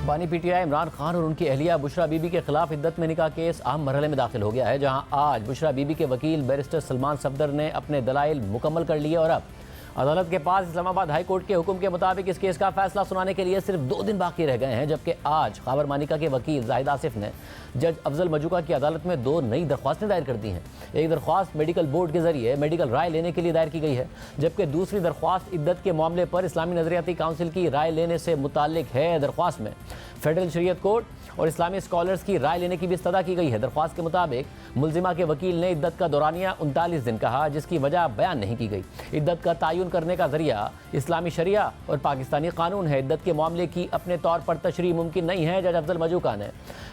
बानी पीटीआई इमरान खान और उनकी अहलिया बुशरा बीबी के खिलाफ इद्दत में निकाह केस अहम मरहले में दाखिल हो गया है, जहां आज बुशरा बीबी के वकील बैरिस्टर सलमान सफदर ने अपने दलाइल मुकम्मल कर लिए और अब अदालत के पास इस्लामाबाद हाई कोर्ट के हुक्म के मुताबिक इस केस का फैसला सुनाने के लिए सिर्फ 2 दिन बाकी रह गए हैं। जबकि आज खाबर मानिका के वकील जाहिद आसिफ ने जज अफजल मजूका की अदालत में 2 नई दरख्वास्तें दायर कर दी हैं। एक दरख्वास्त मेडिकल बोर्ड के जरिए मेडिकल राय लेने के लिए दायर की गई है, जबकि दूसरी दरख्वास्त इद्दत के मामले पर इस्लामी नजरियाती काउंसिल की राय लेने से मुताल्लिक है। दरख्वास्त में फेडरल शरीयत कोर्ट और इस्लामी स्कॉलर्स की राय लेने की भी इस्तदा की गई है। दरख्वास्त के मुताबिक मुलजिमा के वकील ने इद्दत का दौरानिया 39 दिन कहा, जिसकी वजह बयान नहीं की गई। इद्दत का तयन करने का जरिया इस्लामी शरिया और पाकिस्तानी कानून है। इद्दत के मामले की अपने तौर पर तशरीह मुमकिन नहीं है। जज अफजल मजूका ने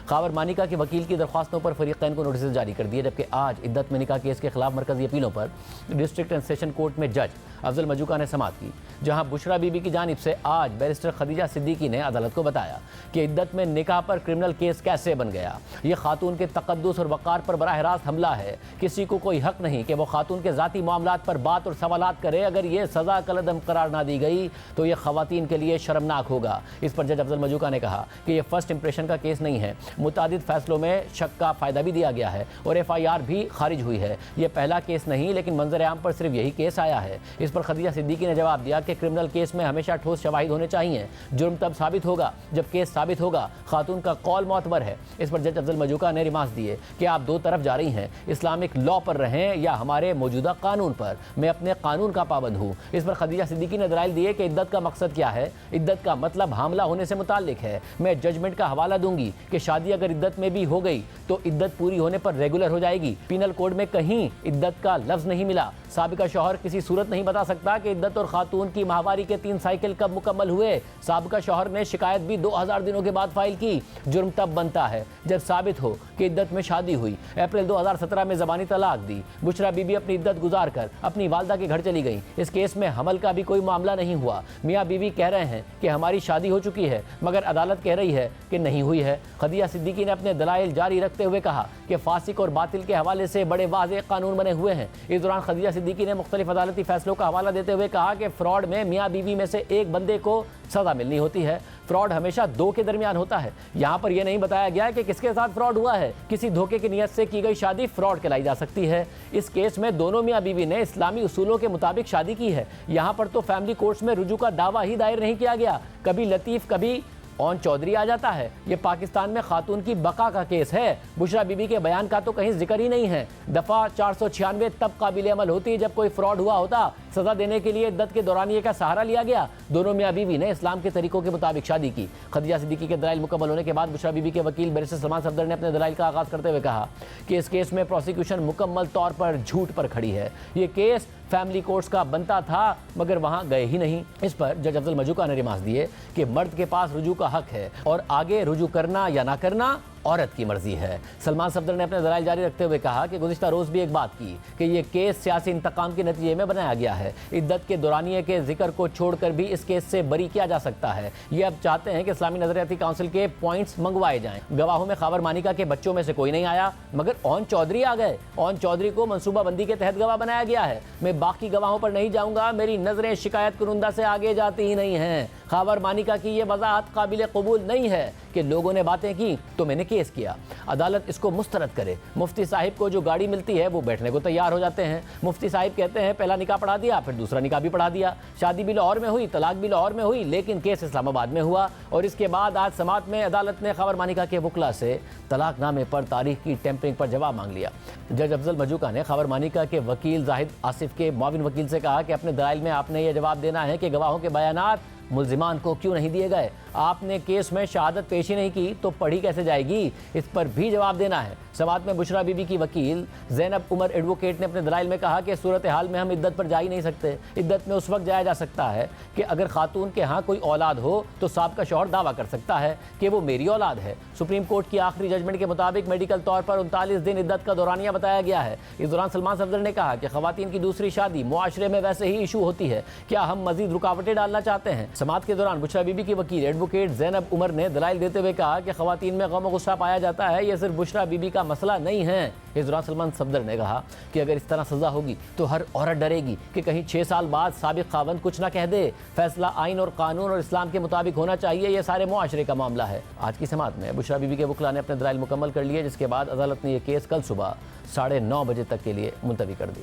खाबर मानिका के वकील की दरख्वास्तों पर फरीक़ैन को नोटिस जारी कर दिए, जबकि आज इद्दत में निकाह केस के खिलाफ मरकजी अपीलों पर डिस्ट्रिक्ट एंड सेशन कोर्ट में जज अफजल मजूका ने समाअत की, जहां बुशरा बीबी की जानिब से आज बैरिस्टर खदीजा सिद्दीकी ने अदालत को बताया कि इद्दत में निकाह पर क्रिमिनल केस कैसे बन गया। ये खातून के तकद्दुस और वक़ार पर बराह रास्त हमला है। किसी को कोई हक नहीं कि वो खातून के ज़ाती मामलात पर बात और सवालात करे। अगर ये सज़ा कलअदम करार ना दी गई तो ये ख़वातीन के लिए शर्मनाक होगा। इस पर जज अफजल मजूका ने कहा कि ये फर्स्ट इंप्रेशन का केस नहीं है। मुतादिद फैसलों में शक का फ़ायदा भी दिया गया है और FIR भी खारिज हुई है। ये पहला केस नहीं, लेकिन मंजर आम पर सिर्फ यही केस आया है। इस पर खदीजा सिद्दीकी ने जवाब दिया कि क्रिमिनल केस में हमेशा ठोस शवाहिद होने चाहिए। जुर्म तब साबित होगा जब केस साबित होगा। खातून का कौल मोतबर है। इस पर जज अफजल मजूका ने रिमार्क्स दिए कि आप 2 तरफ जा रही हैं, इस्लामिक लॉ पर रहें या हमारे मौजूदा कानून पर। मैं अपने कानून का पाबंद हूँ। इस पर खदीजा सिद्दीकी ने दलाइल दिए कि इद्दत का मकसद क्या है। इद्दत का मतलब हामला होने से मुताल्लिक है। मैं जजमेंट का हवाला दूंगी कि शादी अगर इद्दत में भी हो गई तो इद्दत पूरी होने पर रेगुलर हो जाएगी। पीनल कोड में कहीं इद्दत का लफ्ज नहीं मिला। साबिका शौहर किसी सूरत नहीं बता सकता कि इद्दत और खातून की माहवारी के 3 साइकिल कब मुकम्मल हुए। साबिका शौहर ने शिकायत भी 2000 दिनों के बाद फाइल की। जुर्म तब बनता है जब साबित हो कि इद्दत में शादी हुई। अप्रैल 2017 में ज़बानी तलाक दी। बुशरा बीबी अपनी इद्दत गुजार कर अपनी वालदा के घर चली गई। इस केस में हमल का भी कोई मामला नहीं हुआ। मियाँ बीवी कह रहे हैं कि हमारी शादी हो चुकी है, मगर अदालत कह रही है कि नहीं हुई है। खदीजा सिद्दीकी ने अपने दलाइल जारी रखते हुए कहा कि फासिक और बातिल के हवाले से बड़े वाज़ेह कानून बने हुए हैं। इस दौरान खदीजा सिद्दीकी ने मुख्तलिफ अदालती फैसलों का हवाला देते हुए कहा कि फ्रॉड में मियाँ बीवी में से एक बंदे को सज़ा मिलनी होती है। फ्रॉड हमेशा 2 के दरमियान होता है। यहाँ पर यह नहीं बताया गया है कि किसके साथ फ्रॉड हुआ है। किसी धोखे की नीयत से की गई शादी फ्रॉड कहलाई जा सकती है। इस केस में दोनों मियाँ बीवी ने इस्लामी उसूलों के मुताबिक शादी की है। यहाँ पर तो फैमिली कोर्ट्स में रुजू का दावा ही दायर नहीं किया गया। कभी लतीफ़ कभी ओन चौधरी आ जाता है। ये पाकिस्तान में खातून की बका का केस है। बुशरा बीबी के बयान का तो कहीं जिक्र ही नहीं है। दफ़ा 496 तब काबिल अमल होती जब कोई फ्रॉड हुआ होता। सज़ा देने के लिए इद्दत के दौरानिये का सहारा लिया गया। दोनों मियाँ बीवी ने इस्लाम के तरीकों के मुताबिक शादी की। खदीजा सिद्दीकी के दलाइल मुकम्मल होने के बाद बुशरा बीबी के वकील बैरिस्टर सलमान सफदर ने अपने दलाइल का आगाज़ करते हुए कहा कि इस केस में प्रोसिक्यूशन मुकम्मल तौर पर झूठ पर खड़ी है। ये केस फैमिली कोर्ट्स का बनता था, मगर वहां गए ही नहीं। इस पर जज अफजल मजूका ने रिमार्क्स दिए कि मर्द के पास रुजू का हक है और आगे रुजू करना या ना करना औरत की मर्जी है। सलमान सफदर ने अपने दलाइल जारी रखते हुए कहा कि गुज़िश्ता रोज़ भी एक बात की कि यह केस सियासी इंतकाम के नतीजे में बनाया गया है। इद्दत के दौरानिये के जिक्र को छोड़कर भी इस केस से बरी किया जा सकता है। ये अब चाहते हैं कि इस्लामी नजरियाती काउंसिल के पॉइंट्स मंगवाए जाएं। गवाहों में खाबर मानिका के बच्चों में से कोई नहीं आया, मगर ओन चौधरी आ गए। ओन चौधरी को मनसूबाबंदी के तहत गवाह बनाया गया है। मैं बाकी गवाहों पर नहीं जाऊंगा। मेरी नजरें शिकायत कुरुंदा से आगे जाती ही नहीं हैं। खाबर मानिका की यह वजाहत काबिल कबूल नहीं है कि लोगों ने बातें की तो मैंने केस किया। अदालत इसको मुस्तरद करे। मुफ्ती साहिब को जो गाड़ी मिलती है वो बैठने को तैयार हो जाते हैं। मुफ्ती साहिब कहते हैं पहला निकाह पढ़ा दिया, फिर दूसरा निकाह भी पढ़ा दिया। शादी भी लाहौर में हुई, तलाक भी लाहौर में हुई, लेकिन केस इस्लामाबाद में हुआ। और इसके बाद आज समाअत में अदालत ने खाबर मानिका के वकला से तलाकनामे पर तारीख की टेम्परिंग पर जवाब मांग लिया। जज अफजल मजूका ने खाबर मानिका के वकील जाहिद आसिफ के मुआविन वकील से कहा कि अपने दलाइल में आपने यह जवाब देना है कि गवाहों के बयानात मुल्जिमान को क्यों नहीं दिए गए। आपने केस में शहादत पेश ही नहीं की तो पढ़ी कैसे जाएगी, इस पर भी जवाब देना है। समाअत में बुशरा बीबी की वकील ज़ैनब उमर एडवोकेट ने अपने दलाइल में कहा कि सूरत हाल में हम इद्दत पर जा ही नहीं सकते। इद्दत में उस वक्त जाया जा सकता है कि अगर खातून के यहाँ कोई औलाद हो तो साबिका शौहर दावा कर सकता है कि वो मेरी औलाद है। सुप्रीम कोर्ट की आखिरी जजमेंट के मुताबिक मेडिकल तौर पर 39 दिन इद्दत का दौरानिया बताया गया है। इस दौरान सलमान सफदर ने कहा कि खवातीन की दूसरी शादी मुआशरे में वैसे ही इशू होती है, क्या हम मजीद रुकावटें डालना चाहते हैं। समाअत के दौरान बुशरा बीबी की वकील एडवोकेट जैनब उमर ने दलाइल देते हुए कहा कि ख़वातीन में गम गुस्सा पाया जाता है, यह सिर्फ बुशरा बीबी का मसला नहीं है। इस दौरान सलमान सफदर ने कहा कि अगर इस तरह सज़ा होगी तो हर औरत डरेगी कि कहीं 6 साल बाद साबिक खावंद कुछ ना कह दे। फैसला आइन और कानून और इस्लाम के मुताबिक होना चाहिए, यह सारे मुआशरे का मामला है। आज की समाअत में बुशरा बीबी के वकला ने अपने दलाइल मुकम्मल कर लिए, जिसके बाद अदालत ने यह केस कल सुबह 9:30 बजे तक के लिए मुलतवी कर दिया।